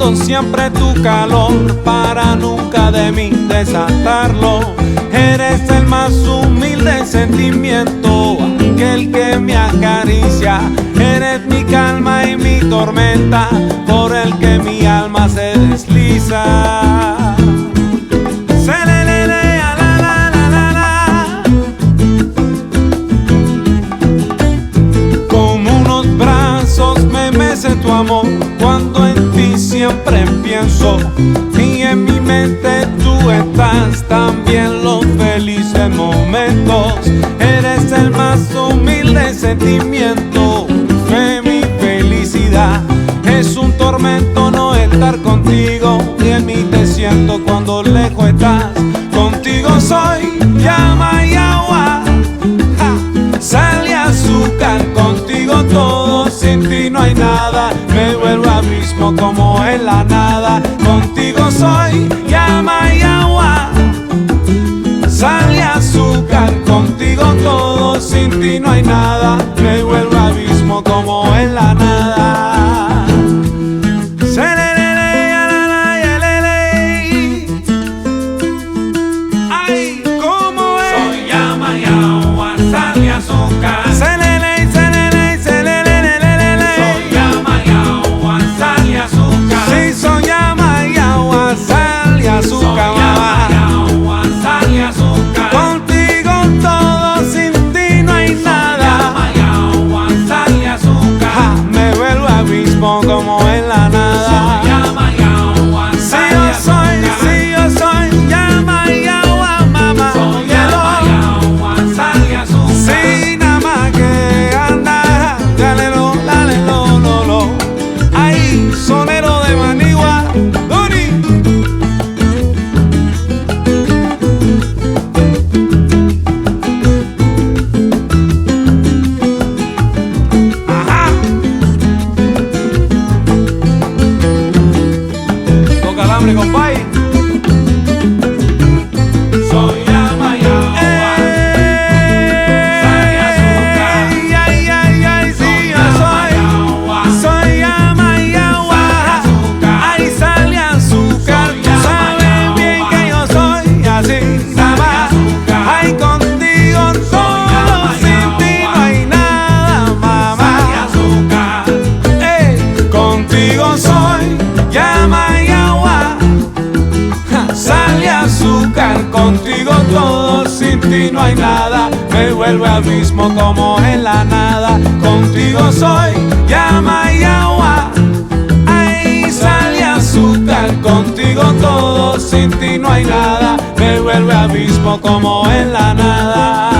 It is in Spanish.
buscando siempre tu calor para nunca de mí desatarlo. Eres el más humilde sentimiento, aquel que me acaricia. Eres mi calma y mi tormenta, por el que mi alma se desliza. Como unos brazos me mece tu amor cuando en ti siempre pienso, y en mi mente tú estás también los felices momentos. Eres el más humilde sentimiento, fe, mi felicidad. Es un tormento no estar contigo, y en mí te siento cuando lejos estás. Contigo soy llama y agua, sal y azúcar, contigo todo, sin ti no hay nada. Me vuelvo abismo como en la nada. Contigo soy llama y agua, sal y azúcar, contigo todo, sin ti no hay nada. Me vuelvo abismo como en la nada. Ay, ¿cómo es? Soy llama y agua, sal y azúcar. Soy llama y agua, sal y azúcar. Sí, soy llama y agua, sal y azúcar, mamá. Soy llama y agua, sal y azúcar. Contigo todo, sin ti no hay nada. Llama y agua, sal y azúcar. Me vuelvo abismo como en la nada. Llama y agua, Si sal y yo azúcar. soy llama y agua, mamá. Soy llama y agua, sal y azúcar. Sí, nada más que andar, dale lo, lo. Ay, sonero de Manigua, Duri. Ajá. Toca el hambre, compay. Soy llama y agua, sal y azúcar. Ay, sí, yo soy llama y agua, ay, sal y azúcar. Tú sabes bien que yo soy así, nada más. Ay, contigo todo, sin ti no hay nada, mamá. Contigo soy llama y agua, sal y azúcar, contigo todo, sin ti no hay nada. Me vuelve abismo como en la nada. Contigo soy llama y agua, ay, sal y azúcar, contigo todo, sin ti no hay nada. Me vuelve abismo como en la nada.